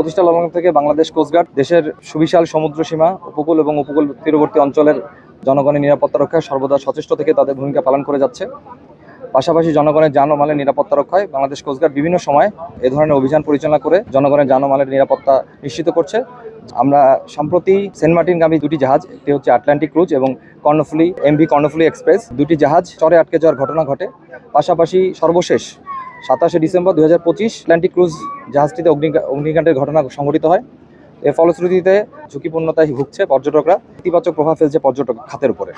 প্রতিষ্ঠা লগ্ন থেকে বাংলাদেশ কোস্টগার্ড দেশের সুবিশাল সমুদ্র সীমা, উপকূল এবং উপকূল তীরবর্তী অঞ্চলের জনগণের নিরাপত্তা রক্ষায় সর্বদা সচেষ্ট থেকে তাদের ভূমিকা পালন করে যাচ্ছে। পাশাপাশি জনগণের যান ও মালের নিরাপত্তা রক্ষায় বাংলাদেশ কোস্টগার্ড বিভিন্ন সময় এ ধরনের অভিযান পরিচালনা করে জনগণের যান ও মালের নিরাপত্তা নিশ্চিত করছে। আমরা সম্প্রতি সেন্ট মার্টিনগামী দুটি জাহাজ, একটি হচ্ছে আটলান্টিক ক্রুজ এবং কর্ণফুলী এমভি কর্ণফুলী এক্সপ্রেস, দুটি জাহাজ চরে আটকে যাওয়ার ঘটনা ঘটে। পাশাপাশি সর্বশেষ 27শে ডিসেম্বর 2025 আটলান্টিক ক্রুজ জাহাজটিতে অগ্নিকাণ্ডের ঘটনা সংঘটিত হয়। এর ফলশ্রুতিতে ঝুঁকিপূর্ণতায় ভুগছে পর্যটকরা, ইতিবাচক প্রভাব ফেলছে পর্যটক খাতের উপরে।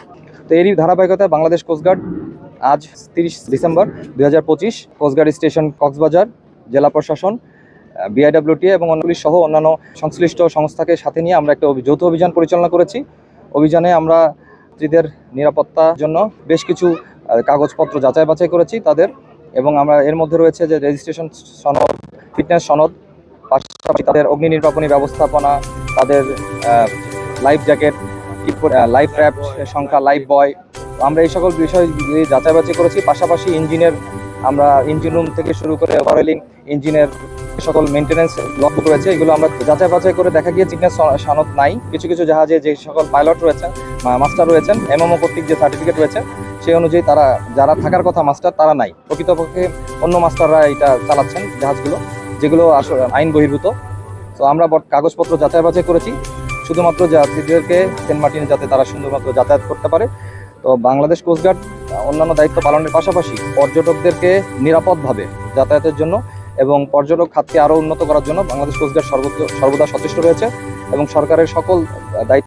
তো এরই ধারাবাহিকতায় বাংলাদেশ কোস্টগার্ড আজ 30 ডিসেম্বর 2025 কোস্টগার্ড স্টেশন কক্সবাজার, জেলা প্রশাসন, বিআইডব্লিউটিএ এবং পুলিশ সহ অন্যান্য সংশ্লিষ্ট সংস্থাকে সাথে নিয়ে আমরা একটা যৌথ অভিযান পরিচালনা করেছি। অভিযানে আমরা যাত্রীদের নিরাপত্তার জন্য বেশ কিছু কাগজপত্র যাচাই বাছাই করেছি তাদের, এবং আমরা এর মধ্যে রয়েছে যে রেজিস্ট্রেশন সনদ, ফিটনেস সনদ, পাশাপাশি তাদের অগ্নি নির্বাপনী ব্যবস্থাপনা, তাদের লাইফ জ্যাকেট, লাইফ র্যাফট সংখ্যা, লাইফ বয়, আমরা এই সকল বিষয় যাচাই বাছাই করেছি। পাশাপাশি ইঞ্জিনের আমরা ইঞ্জিন রুম থেকে শুরু করে ওভারঅয়েলিং, ইঞ্জিনের সকল মেনটেন্যান্স লকবুক রয়েছে, এগুলো আমরা যাচাই বাছাই করে দেখা গিয়ে ফিটনেস সনদ নাই। কিছু কিছু জাহাজে যে সকল পাইলট রয়েছেন, মাস্টার রয়েছেন, এমএমও কর্তৃক যে সার্টিফিকেট রয়েছে সেই অনুযায়ী তারা যারা থাকার কথা মাস্টার তারা নাই, প্রকৃতপক্ষে অন্য মাস্টাররা এটা চালাচ্ছেন জাহাজগুলো, যেগুলো আসলে আইন বহির্ভূত। তো আমরা কাগজপত্র যাচাই বাছাই করেছি শুধুমাত্র যাত্রীদেরকে সেন্ট মার্টিনে যাতে তারা সুন্দরমাত্র যাতায়াত করতে পারে। তো বাংলাদেশ কোস্টগার্ড অন্যান্য দায়িত্ব পালনের পাশাপাশি পর্যটকদেরকে নিরাপদভাবে যাতায়াতের জন্য এবং পর্যটক খাতকে আরও উন্নত করার জন্য বাংলাদেশ কোস্টগার্ড সর্বদা সচেষ্ট রয়েছে এবং সরকারের সকল দায়িত্ব